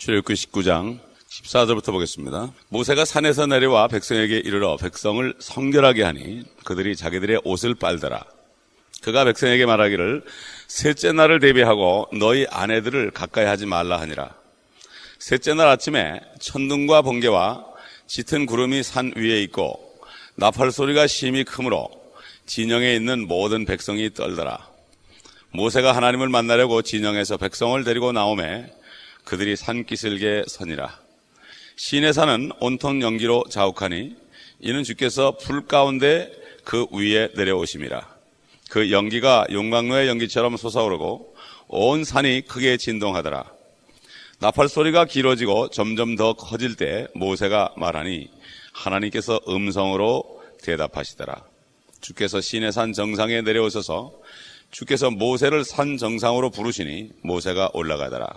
출애굽기 19장 14절부터 보겠습니다. 모세가 산에서 내려와 백성에게 이르러 백성을 성결하게 하니 그들이 자기들의 옷을 빨더라. 그가 백성에게 말하기를 셋째 날을 대비하고 너희 아내들을 가까이 하지 말라 하니라. 셋째 날 아침에 천둥과 번개와 짙은 구름이 산 위에 있고 나팔 소리가 심히 크므로 진영에 있는 모든 백성이 떨더라. 모세가 하나님을 만나려고 진영에서 백성을 데리고 나오매 그들이 산기슭에 서니라. 시내산은 온통 연기로 자욱하니 이는 주께서 불 가운데 그 위에 내려오심이라. 그 연기가 용광로의 연기처럼 솟아오르고 온 산이 크게 진동하더라. 나팔 소리가 길어지고 점점 더 커질 때 모세가 말하니 하나님께서 음성으로 대답하시더라. 주께서 시내산 정상에 내려오셔서 주께서 모세를 산 정상으로 부르시니 모세가 올라가더라.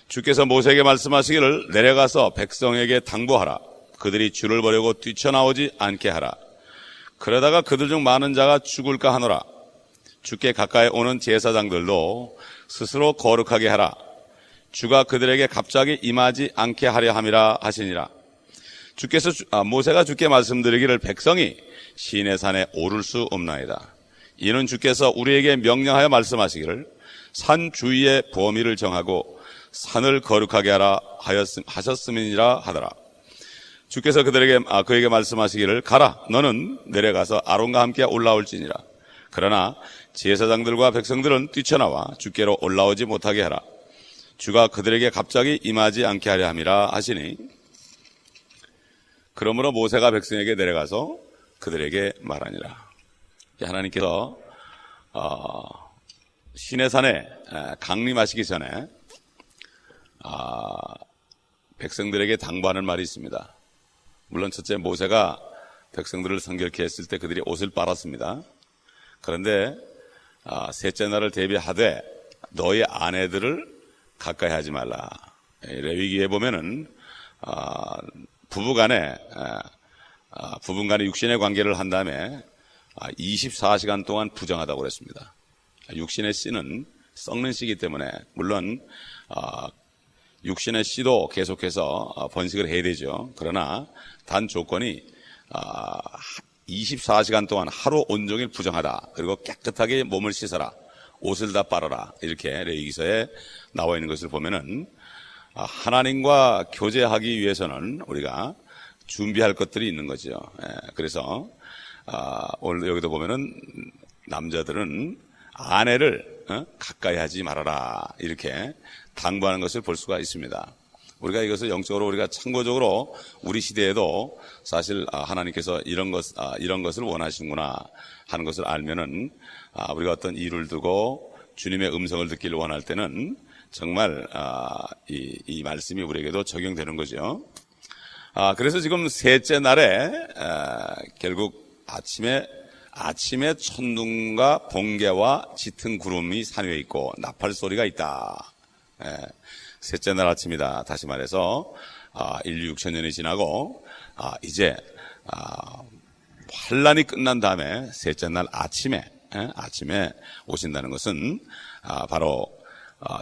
주께서 모세에게 말씀하시기를 내려가서 백성에게 당부하라. 그들이 주를 버리고 뛰쳐나오지 않게 하라. 그러다가 그들 중 많은 자가 죽을까 하노라. 주께 가까이 오는 제사장들도 스스로 거룩하게 하라. 주가 그들에게 갑자기 임하지 않게 하려 함이라 하시니라. 모세가 주께 말씀드리기를 백성이 시내산에 오를 수 없나이다. 이는 주께서 우리에게 명령하여 말씀하시기를 산 주위의 범위를 정하고 산을 거룩하게 하라 하셨음이니라 하더라. 주께서 그에게 말씀하시기를 가라. 너는 내려가서 아론과 함께 올라올지니라. 그러나 제사장들과 백성들은 뛰쳐나와 주께로 올라오지 못하게 하라. 주가 그들에게 갑자기 임하지 않게 하려 함이라 하시니 그러므로 모세가 백성에게 내려가서 그들에게 말하니라. 하나님께서 시내산에 강림하시기 전에 백성들에게 당부하는 말이 있습니다. 물론 첫째 모세가 백성들을 성결케 했을 때 그들이 옷을 빨았습니다. 그런데 셋째 날을 대비하되 너희 아내들을 가까이 하지 말라. 레위기에 보면은 부부간에 육신의 관계를 한 다음에 24시간 동안 부정하다고 그랬습니다. 육신의 씨는 썩는 씨이기 때문에 물론 육신의 씨도 계속해서 번식을 해야 되죠. 그러나 단 조건이 24시간 동안 하루 온종일 부정하다. 그리고 깨끗하게 몸을 씻어라. 옷을 다 빨아라. 이렇게 레위기서에 나와 있는 것을 보면은 하나님과 교제하기 위해서는 우리가 준비할 것들이 있는 거죠. 그래서 오늘 여기도 보면은 남자들은 아내를 가까이 하지 말아라. 이렇게 당부하는 것을 볼 수가 있습니다. 우리가 이것을 영적으로 우리가 참고적으로 우리 시대에도 사실 하나님께서 이런 것을 원하시는구나 하는 것을 알면은 우리가 어떤 일을 두고 주님의 음성을 듣기를 원할 때는 정말 이 말씀이 우리에게도 적용되는 거죠. 그래서 지금 셋째 날에 결국 아침에 천둥과 번개와 짙은 구름이 산 위에 있고 나팔 소리가 있다. 셋째 날 아침이다. 다시 말해서 16,000년이 지나고 이제 환란이 끝난 다음에 셋째 날 아침에 오신다는 것은 바로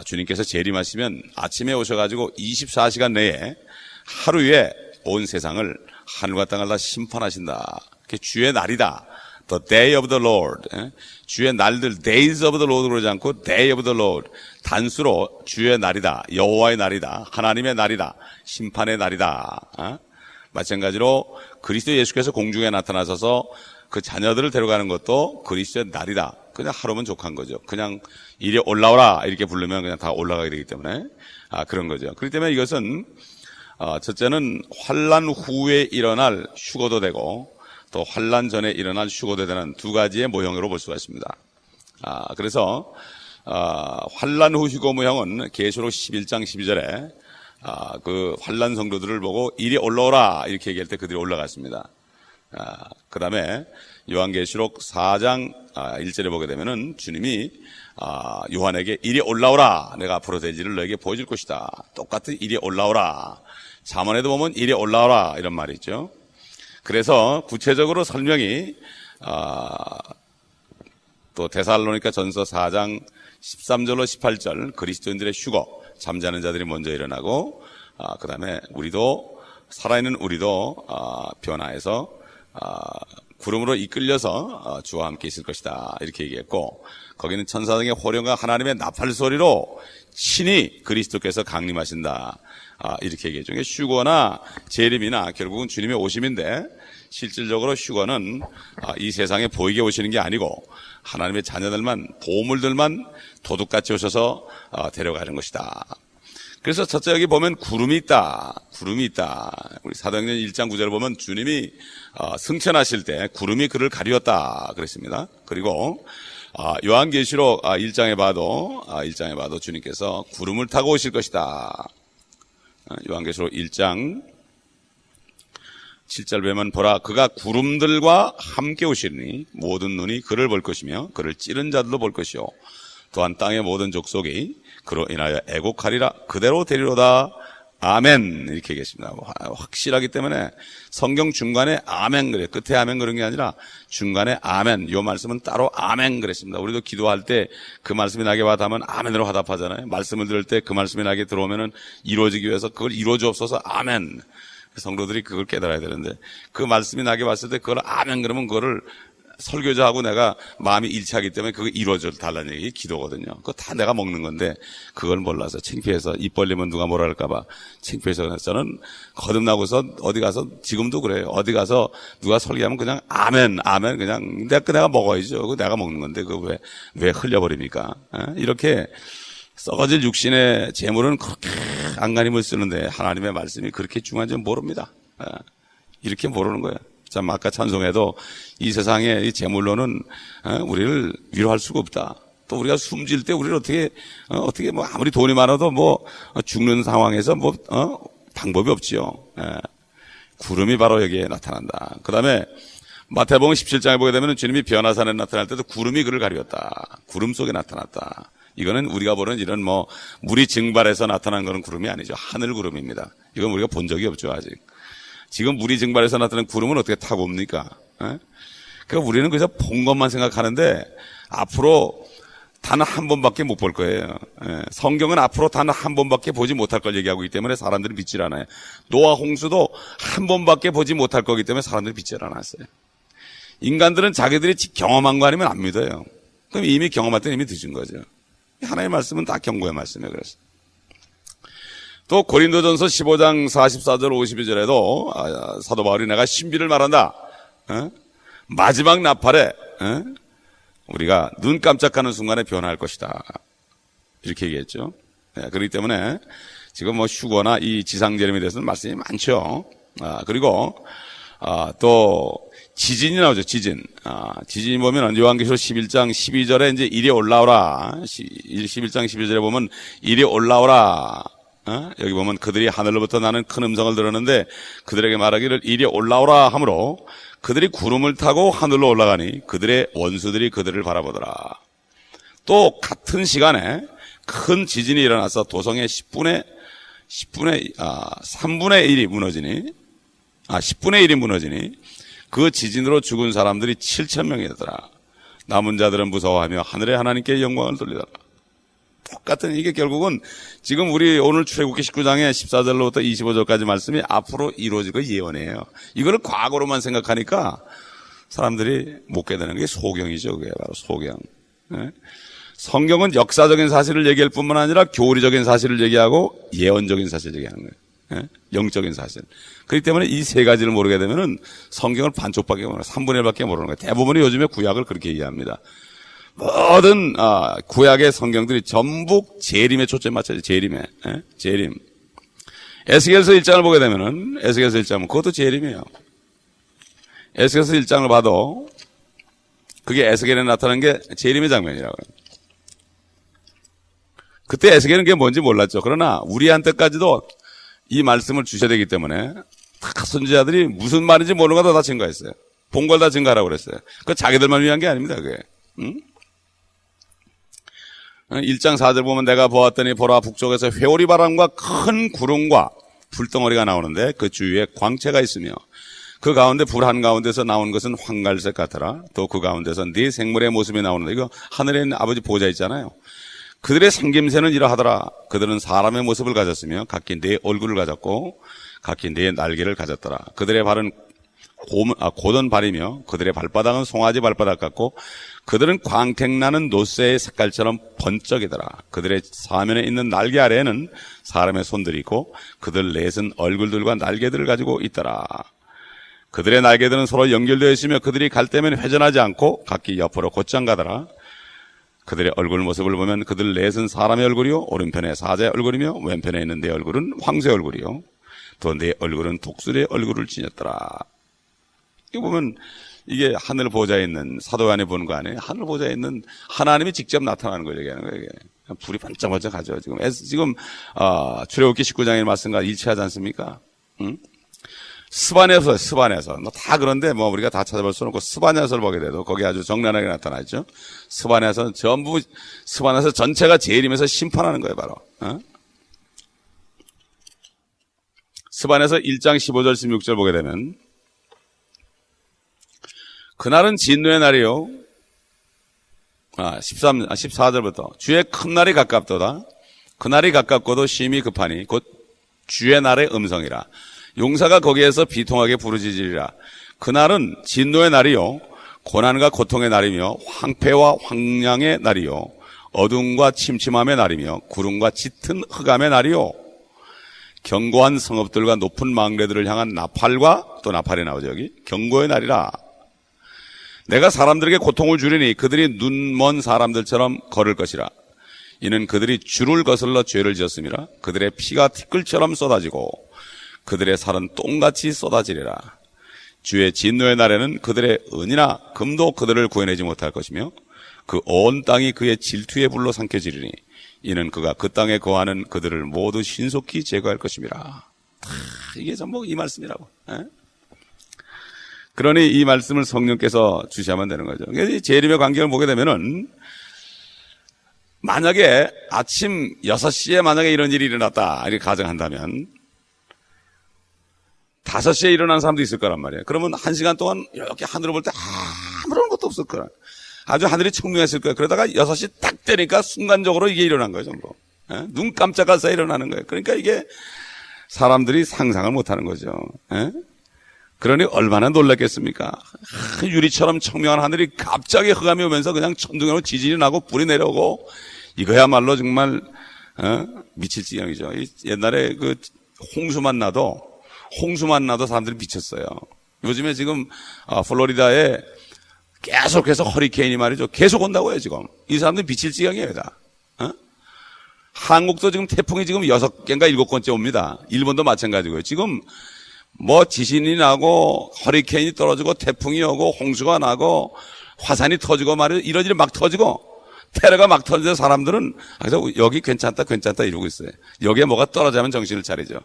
주님께서 재림하시면 아침에 오셔가지고 24시간 내에 하루에 온 세상을 하늘과 땅을 다 심판하신다. 그게 주의 날이다. The day of the Lord. 주의 날들, days of the Lord 그러지 않고 day of the Lord. 단수로 주의 날이다. 여호와의 날이다. 하나님의 날이다. 심판의 날이다. 마찬가지로 그리스도 예수께서 공중에 나타나셔서 그 자녀들을 데려가는 것도 그리스도의 날이다. 그냥 하루면 족한 거죠. 그냥 이리 올라오라 이렇게 부르면 그냥 다 올라가게 되기 때문에 그런 거죠. 그렇기 때문에 이것은 첫째는 환란 후에 일어날 휴거도 되고 또 환란 전에 일어날 휴거도 되는 두 가지의 모형으로 볼 수가 있습니다. 그래서 환란 후 휴거 모형은 계시록 11장 12절에 그 환란 성도들을 보고 이리 올라오라 이렇게 얘기할 때 그들이 올라갔습니다. 그 다음에 요한계시록 4장 1절에 보게 되면은 주님이 요한에게 이리 올라오라. 내가 앞으로 대지를 너에게 보여줄 것이다. 똑같은 이리 올라오라. 잠언에도 보면 이리 올라오라 이런 말이 있죠. 그래서 구체적으로 설명이 또 데살로니가 전서 4장 13절로 18절 그리스도인들의 휴거, 잠자는 자들이 먼저 일어나고, 그 다음에 우리도, 살아있는 우리도, 변화해서, 구름으로 이끌려서 주와 함께 있을 것이다. 이렇게 얘기했고, 거기는 천사등의 호령과 하나님의 나팔 소리로 친히 그리스도께서 강림하신다. 이렇게 얘기해죠. 휴거나 재림이나 결국은 주님의 오심인데, 실질적으로 휴거는 이 세상에 보이게 오시는 게 아니고 하나님의 자녀들만, 보물들만 도둑같이 오셔서 데려가는 것이다. 그래서 첫째 여기 보면 구름이 있다. 구름이 있다. 우리 사도행전 1장 9절을 보면 주님이 승천하실 때 구름이 그를 가리웠다 그랬습니다. 그리고 요한계시록 1장에 봐도 주님께서 구름을 타고 오실 것이다. 요한계시록 1장 7절 보면 보라 그가 구름들과 함께 오시니 모든 눈이 그를 볼 것이며 그를 찌른 자들도 볼 것이요 또한 땅의 모든 족속이 그로 인하여 애곡하리라. 그대로 되리로다. 아멘. 이렇게 얘기했습니다. 확실하기 때문에 성경 중간에 아멘 그래. 끝에 아멘 그런 게 아니라 중간에 아멘. 이 말씀은 따로 아멘 그랬습니다. 우리도 기도할 때 그 말씀이 나게 와닿으면 아멘으로 화답하잖아요. 말씀을 들을 때 그 말씀이 나게 들어오면은 이루어지기 위해서 그걸 이루어주옵소서 아멘. 성도들이 그걸 깨달아야 되는데 그 말씀이 나게 왔을 때 그걸 아멘 그러면 그거를 설교자하고 내가 마음이 일치하기 때문에 그거 이루어져 달라는 얘기 기도거든요. 그거 다 내가 먹는 건데 그걸 몰라서 창피해서 입 벌리면 누가 뭐라 할까봐 창피해서 저는 거듭나고서 어디 가서 지금도 그래요. 어디 가서 누가 설교하면 그냥 아멘 아멘 그냥 내가 먹어야죠. 그거 내가 먹는 건데 그거 왜 흘려버립니까? 이렇게 썩어질 육신의 재물은 그렇게 안간힘을 쓰는데 하나님의 말씀이 그렇게 중요한지 모릅니다. 이렇게 모르는 거예요. 참 아까 찬송에도 이 세상의 이 재물로는 우리를 위로할 수가 없다. 또 우리가 숨질 때 우리를 어떻게 뭐 아무리 돈이 많아도 뭐 죽는 상황에서 뭐 방법이 없지요. 구름이 바로 여기에 나타난다. 그 다음에 마태복음 17장에 보게 되면 주님이 변화산에 나타날 때도 구름이 그를 가리웠다. 구름 속에 나타났다. 이거는 우리가 보는 이런 뭐 물이 증발해서 나타난 그런 구름이 아니죠. 하늘 구름입니다. 이건 우리가 본 적이 없죠 아직. 지금 물이 증발해서 나타난 구름은 어떻게 타고 옵니까? 그러니까 우리는 그래서 본 것만 생각하는데 앞으로 단 한 번밖에 못 볼 거예요. 성경은 앞으로 단 한 번밖에 보지 못할 걸 얘기하고 있기 때문에 사람들이 믿질 않아요. 노아 홍수도 한 번밖에 보지 못할 거기 때문에 사람들이 믿질 않았어요. 인간들은 자기들이 경험한 거 아니면 안 믿어요. 그럼 이미 경험할 때는 이미 늦은 거죠. 하나님의 말씀은 다 경고의 말씀이에요. 그래서 또 고린도전서 15장 44절 52절에도 사도 바울이 내가 신비를 말한다. 마지막 나팔에 우리가 눈 깜짝하는 순간에 변화할 것이다. 이렇게 얘기했죠. 그렇기 때문에 지금 뭐 휴거나 이 지상재림에 대해서는 말씀이 많죠. 그리고 또 지진이 나오죠. 지진이 보면 요한계시록 11장 12절에 이제 이리 올라오라. 11장 12절에 보면 이리 올라오라. 여기 보면 그들이 하늘로부터 나는 큰 음성을 들었는데 그들에게 말하기를 이리 올라오라 하므로 그들이 구름을 타고 하늘로 올라가니 그들의 원수들이 그들을 바라보더라. 또 같은 시간에 큰 지진이 일어나서 도성의 3분의 1이 무너지니 10분의 1이 무너지니 그 지진으로 죽은 사람들이 7,000명이 되더라. 남은 자들은 무서워하며 하늘의 하나님께 영광을 돌리더라. 똑같은 이게 결국은 지금 우리 오늘 출애굽기 19장의 14절로부터 25절까지 말씀이 앞으로 이루어질 거 예언이에요. 이거를 과거로만 생각하니까 사람들이 못 깨닫는 게 소경이죠. 그게 바로 소경. 성경은 역사적인 사실을 얘기할 뿐만 아니라 교리적인 사실을 얘기하고 예언적인 사실을 얘기하는 거예요. 영적인 사실. 그렇기 때문에 이 세 가지를 모르게 되면은 성경을 반쪽밖에 모르는 거예요. 3분의 1밖에 모르는 거예요. 대부분이 요즘에 구약을 그렇게 이해합니다. 모든 구약의 성경들이 전부 재림에 초점 맞춰요. 재림. 에스겔서 1장을 보게 되면은 에스겔서 1장은 그것도 재림이에요. 에스겔서 1장을 봐도 그게 에스겔에 나타난 게 재림의 장면이라고요. 그때 에스겔은 그게 뭔지 몰랐죠. 그러나 우리한테까지도 이 말씀을 주셔야 되기 때문에 다 선지자들이 무슨 말인지 모르는 거 다 증거했어요. 본 걸 다 증거하라고 그랬어요. 그 자기들만 위한 게 아닙니다. 그게. 1장 4절 보면 내가 보았더니 보라 북쪽에서 회오리 바람과 큰 구름과 불덩어리가 나오는데 그 주위에 광채가 있으며 그 가운데 불 한가운데서 나온 것은 황갈색 같더라. 또 그 가운데서 네 생물의 모습이 나오는데, 이거 하늘에 있는 아버지 보좌 있잖아요. 그들의 생김새는 이러하더라. 그들은 사람의 모습을 가졌으며 각기 네 얼굴을 가졌고 각기 네 날개를 가졌더라. 그들의 발은 고든 발이며 그들의 발바닥은 송아지 발바닥 같고 그들은 광택나는 노쇠의 색깔처럼 번쩍이더라. 그들의 사면에 있는 날개 아래에는 사람의 손들이 있고 그들 넷은 얼굴들과 날개들을 가지고 있더라. 그들의 날개들은 서로 연결되어 있으며 그들이 갈 때면 회전하지 않고 각기 옆으로 곧장 가더라. 그들의 얼굴 모습을 보면 그들 넷은 사람의 얼굴이요 오른편에 사자의 얼굴이며 왼편에 있는 네 얼굴은 황새의 얼굴이요 또 네 얼굴은 독수리의 얼굴을 지녔더라. 이거 보면 이게 하늘 보좌에 있는 사도 요한이 보는 거 아니에요? 하늘 보좌에 있는 하나님이 직접 나타나는 걸 얘기하는 거예요. 이게. 불이 반짝반짝하죠. 지금 출애굽기 19장의 말씀과 일치하지 않습니까? 응? 스바냐서 다 그런데 뭐 우리가 다 찾아볼 수는 없고 스바냐서를 보게 돼도 거기 아주 정난하게 나타나죠. 스바냐서 전부 스바냐서 전체가 재림에서 심판하는 거예요, 바로. 스바냐서 1장 15절 16절 보게 되면 그날은 진노의 날이요. 14절부터 주의 큰 날이 가깝도다. 그날이 가깝고도 심히 급하니 곧 주의 날의 음성이라. 용사가 거기에서 비통하게 부르짖으리라. 그날은 진노의 날이요 고난과 고통의 날이며 황폐와 황량의 날이요 어둠과 침침함의 날이며 구름과 짙은 흑암의 날이요 견고한 성읍들과 높은 망대들을 향한 나팔과 또 나팔이 나오죠. 여기 경고의 날이라. 내가 사람들에게 고통을 주리니 그들이 눈먼 사람들처럼 걸을 것이라. 이는 그들이 주를 거슬러 죄를 지었음이라. 그들의 피가 티끌처럼 쏟아지고 그들의 살은 똥같이 쏟아지리라. 주의 진노의 날에는 그들의 은이나 금도 그들을 구해내지 못할 것이며 그 온 땅이 그의 질투의 불로 삼켜지리니 이는 그가 그 땅에 거하는 그들을 모두 신속히 제거할 것입니다. 이게 전부 이 말씀이라고. 그러니 이 말씀을 성령께서 주시하면 되는 거죠. 재림의 관계를 보게 되면은 만약에 아침 6시에 만약에 이런 일이 일어났다 이렇게 가정한다면 5시에 일어난 사람도 있을 거란 말이에요. 그러면 1시간 동안 이렇게 하늘을 볼 때 아무런 것도 없을 거야. 아주 하늘이 청명했을 거예요. 그러다가 6시 딱 되니까 순간적으로 이게 일어난 거예요, 전부. 눈 깜짝할 사이에 일어나는 거예요. 그러니까 이게 사람들이 상상을 못 하는 거죠. 그러니 얼마나 놀랐겠습니까? 유리처럼 청명한 하늘이 갑자기 흑암이 오면서 그냥 천둥으로 지진이 나고 불이 내려오고 이거야말로 정말 미칠 지경이죠. 옛날에 그 홍수만 나도 사람들이 미쳤어요. 요즘에 지금 플로리다에 계속해서 허리케인이 말이죠. 계속 온다고요, 지금. 이 사람들이 미칠 지경이에요, 다. 한국도 지금 태풍이 지금 6개인가 7번째 옵니다. 일본도 마찬가지고요. 지금 뭐 지진이 나고 허리케인이 떨어지고 태풍이 오고 홍수가 나고 화산이 터지고 말이죠. 이런 일이 막 터지고 테러가 막 터지는 사람들은 그래서 여기 괜찮다 이러고 있어요. 여기에 뭐가 떨어지면 정신을 차리죠.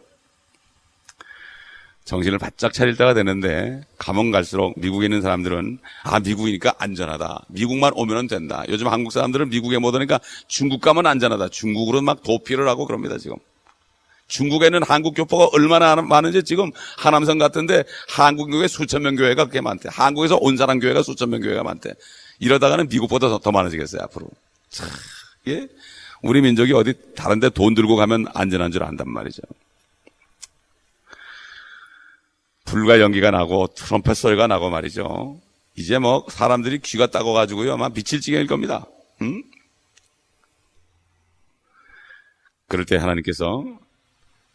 정신을 바짝 차릴 때가 되는데 가면 갈수록 미국에 있는 사람들은 미국이니까 안전하다. 미국만 오면 된다. 요즘 한국 사람들은 미국에 못 오니까 중국 가면 안전하다. 중국으로 막 도피를 하고 그럽니다, 지금. 중국에는 한국 교포가 얼마나 많은지 지금 하남성 같은데 한국 교회 수천 명 교회가 그렇게 많대. 한국에서 온 사람 교회가 수천 명 교회가 많대. 이러다가는 미국보다 더 많아지겠어요, 앞으로. 예? 우리 민족이 어디 다른 데 돈 들고 가면 안전한 줄 안단 말이죠. 불과 연기가 나고 트럼펫 소리가 나고 말이죠. 이제 뭐 사람들이 귀가 따가지고요 아마 미칠 지경일 겁니다. 그럴 때 하나님께서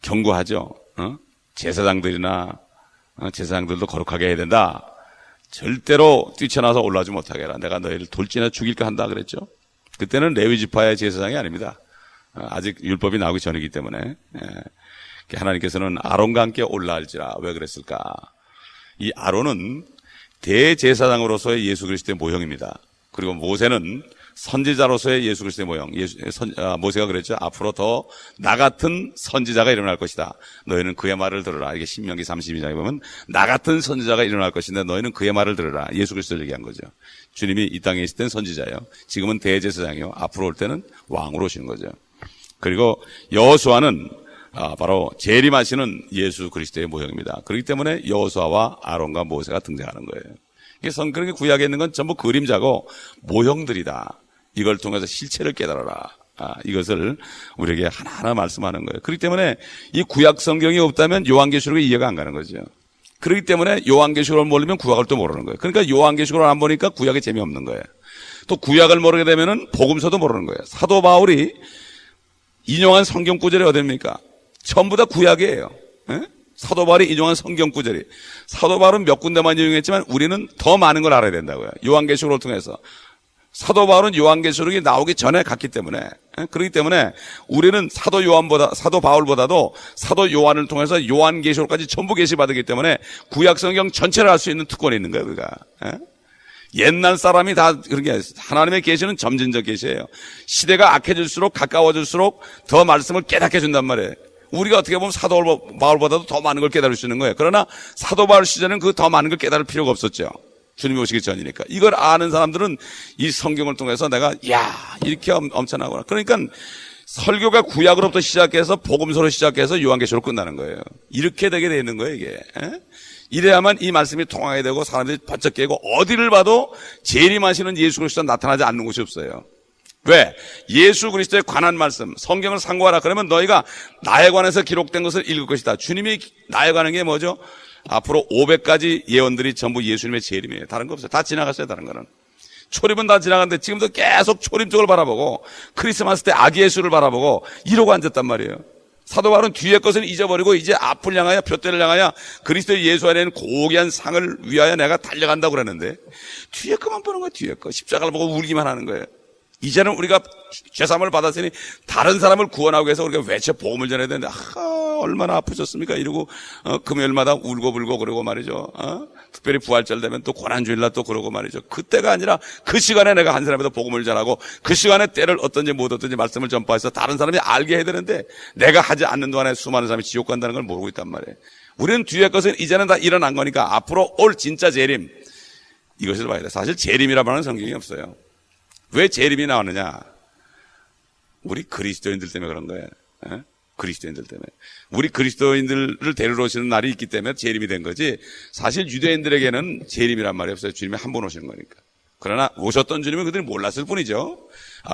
경고하죠. 제사장들이나 제사장들도 거룩하게 해야 된다. 절대로 뛰쳐나서 올라오지 못하게 해라. 내가 너희를 돌지나 죽일까 한다 그랬죠. 그때는 레위 지파의 제사장이 아닙니다. 아직 율법이 나오기 전이기 때문에. 하나님께서는 아론과 함께 올라갈지라. 왜 그랬을까? 이 아론은 대제사장으로서의 예수 그리스도의 모형입니다. 그리고 모세는 선지자로서의 예수 그리스도의 모형. 모세가 그랬죠. 앞으로 더 나 같은 선지자가 일어날 것이다. 너희는 그의 말을 들으라. 이게 신명기 32장에 보면 나 같은 선지자가 일어날 것인데 너희는 그의 말을 들으라. 예수 그리스도를 얘기한 거죠. 주님이 이 땅에 있을 땐 선지자예요. 지금은 대제사장이요. 앞으로 올 때는 왕으로 오시는 거죠. 그리고 여호수아는 바로 재림하시는 예수 그리스도의 모형입니다. 그렇기 때문에 여호수아와 아론과 모세가 등장하는 거예요. 그렇게 구약에 있는 건 전부 그림자고 모형들이다. 이걸 통해서 실체를 깨달아라. 이것을 우리에게 하나하나 말씀하는 거예요. 그렇기 때문에 이 구약 성경이 없다면 요한계시록이 이해가 안 가는 거죠. 그렇기 때문에 요한계시록을 모르면 구약을 또 모르는 거예요. 그러니까 요한계시록을 안 보니까 구약이 재미없는 거예요. 또 구약을 모르게 되면은 복음서도 모르는 거예요. 사도 바울이 인용한 성경 구절이 어딥니까? 전부 다 구약이에요. 사도 바울이 인용한 성경 구절이. 사도 바울은 몇 군데만 인용했지만 우리는 더 많은 걸 알아야 된다고요. 요한계시록을 통해서. 사도 바울은 요한계시록이 나오기 전에 갔기 때문에, 그렇기 때문에 우리는 사도 바울보다도 사도 요한을 통해서 요한계시록까지 전부 계시받았기 때문에 구약 성경 전체를 알 수 있는 특권이 있는 거예요, 우리가. 옛날 사람이 다 그런 게 하나님의 계시는 점진적 계시예요. 시대가 악해질수록 가까워질수록 더 말씀을 깨닫게 해준단 말이에요. 우리가 어떻게 보면 사도 바울보다도 더 많은 걸 깨달을 수 있는 거예요. 그러나 사도 바울 시절에는 그 더 많은 걸 깨달을 필요가 없었죠. 주님이 오시기 전이니까. 이걸 아는 사람들은 이 성경을 통해서 내가 이렇게 엄청나구나. 그러니까 설교가 구약으로부터 시작해서 복음서로 시작해서 요한계시록으로 끝나는 거예요. 이렇게 되게 돼 있는 거예요, 이게. 이래야만 이 말씀이 통하게 되고 사람들이 번쩍 깨고 어디를 봐도 재림하시는 예수 그리스도가 나타나지 않는 곳이 없어요. 왜? 예수 그리스도에 관한 말씀, 성경을 상고하라. 그러면 너희가 나에 관해서 기록된 것을 읽을 것이다. 주님이 나에 관한 게 뭐죠? 앞으로 500가지 예언들이 전부 예수님의 재림이에요. 다른 거 없어요. 다 지나갔어요, 다른 거는. 초림은 다 지나갔는데 지금도 계속 초림 쪽을 바라보고 크리스마스 때 아기 예수를 바라보고 이러고 앉았단 말이에요. 사도 바울은 뒤의 것을 잊어버리고 이제 앞을 향하여 표대를 향하여 그리스도 예수 안에는 고귀한 상을 위하여 내가 달려간다고 그러는데 뒤에 것만 보는 거예요. 뒤에 거. 십자가를 보고 울기만 하는 거예요. 이제는 우리가 죄사함을 받았으니 다른 사람을 구원하기 위해서 우리가 외쳐 복음을 전해야 되는데 얼마나 아프셨습니까? 이러고 금요일마다 울고불고 그러고 말이죠. 특별히 부활절 되면 또 고난주일날 또 그러고 말이죠. 그때가 아니라 그 시간에 내가 한 사람에도 복음을 전하고 그 시간에 때를 어떤지 못 어떤지 말씀을 전파해서 다른 사람이 알게 해야 되는데 내가 하지 않는 동안에 수많은 사람이 지옥 간다는 걸 모르고 있단 말이에요. 우리는 뒤에 것은 이제는 다 일어난 거니까 앞으로 올 진짜 재림 이것을 봐야 돼. 사실 재림이라고 하는 성경이 없어요. 왜 재림이 나왔느냐? 우리 그리스도인들 때문에 그런 거예요. 그리스도인들 때문에. 우리 그리스도인들을 데리러 오시는 날이 있기 때문에 재림이 된 거지 사실 유대인들에게는 재림이란 말이 없어요. 주님이 한 번 오시는 거니까. 그러나 오셨던 주님은 그들이 몰랐을 뿐이죠.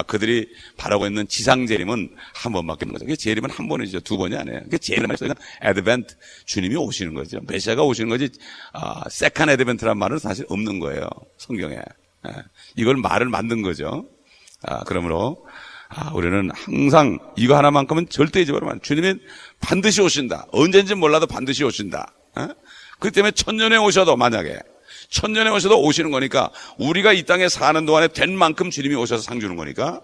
그들이 바라고 있는 지상 재림은 한 번밖에 없는 거죠. 그게 재림은 한 번이죠. 두 번이 아니에요. 그게 재림은 애드벤트, 주님이 오시는 거죠. 메시아가 오시는 거지 세컨 애드벤트란 말은 사실 없는 거예요. 성경에. 이걸 말을 만든 거죠. 그러므로 우리는 항상 이거 하나만큼은 절대 잊어버리면 안 돼. 주님이 반드시 오신다. 언젠지 몰라도 반드시 오신다. 그렇기 때문에 천년에 오셔도 만약에 천년에 오셔도 오시는 거니까 우리가 이 땅에 사는 동안에 된 만큼 주님이 오셔서 상 주는 거니까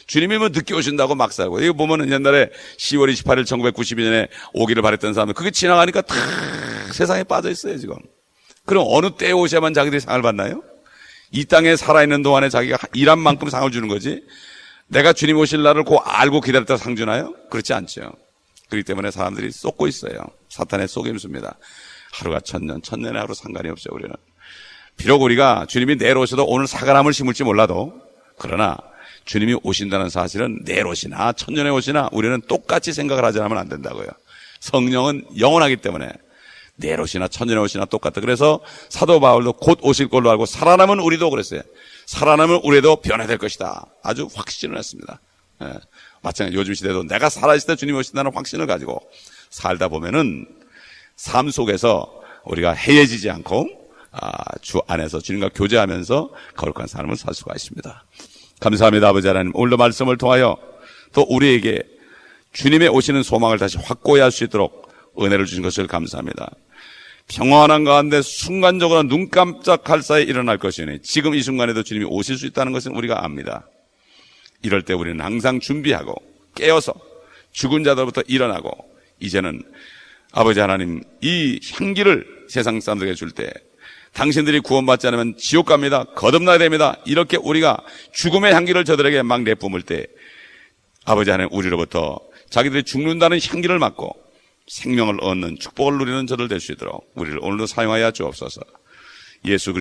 주님이 뭐 늦게 오신다고 막 살고 이거 보면은 옛날에 10월 28일 1992년에 오기를 바랬던 사람들 그게 지나가니까 다 세상에 빠져 있어요 지금. 그럼 어느 때에 오셔야만 자기들이 상을 받나요? 이 땅에 살아있는 동안에 자기가 일한 만큼 상을 주는 거지 내가 주님 오실 날을 꼭 알고 기다렸다 상 주나요? 그렇지 않죠. 그렇기 때문에 사람들이 쏟고 있어요. 사탄의 속임수입니다. 하루가 천년, 천년의 하루 상관이 없죠. 우리는 비록 우리가 주님이 내일 오셔도 오늘 사과나무를 심을지 몰라도 그러나 주님이 오신다는 사실은 내일 오시나 천년에 오시나 우리는 똑같이 생각을 하지 않으면 안 된다고요. 성령은 영원하기 때문에 내일 오시나 천년에 오시나 똑같다. 그래서 사도 바울도 곧 오실 걸로 알고 살아남은 우리도 그랬어요. 살아남은 우리도 변화될 것이다. 아주 확신을 했습니다. 마찬가지 요즘 시대도 내가 살아있을 때 주님이 오신다는 확신을 가지고 살다 보면은 삶 속에서 우리가 해해지지 않고 주 안에서 주님과 교제하면서 거룩한 삶을 살 수가 있습니다. 감사합니다. 아버지 하나님 오늘도 말씀을 통하여 또 우리에게 주님의 오시는 소망을 다시 확고히 할 수 있도록 은혜를 주신 것을 감사합니다. 평안한 가운데 순간적으로 눈 깜짝할 사이에 일어날 것이니 지금 이 순간에도 주님이 오실 수 있다는 것은 우리가 압니다. 이럴 때 우리는 항상 준비하고 깨어서 죽은 자들부터 일어나고 이제는 아버지 하나님 이 향기를 세상 사람들에게 줄 때 당신들이 구원받지 않으면 지옥 갑니다. 거듭나야 됩니다. 이렇게 우리가 죽음의 향기를 저들에게 막 내뿜을 때 아버지 하나님 우리로부터 자기들이 죽는다는 향기를 맡고 생명을 얻는 축복을 누리는 저들 될 수 있도록 우리를 오늘도 사용하여 주옵소서. 예수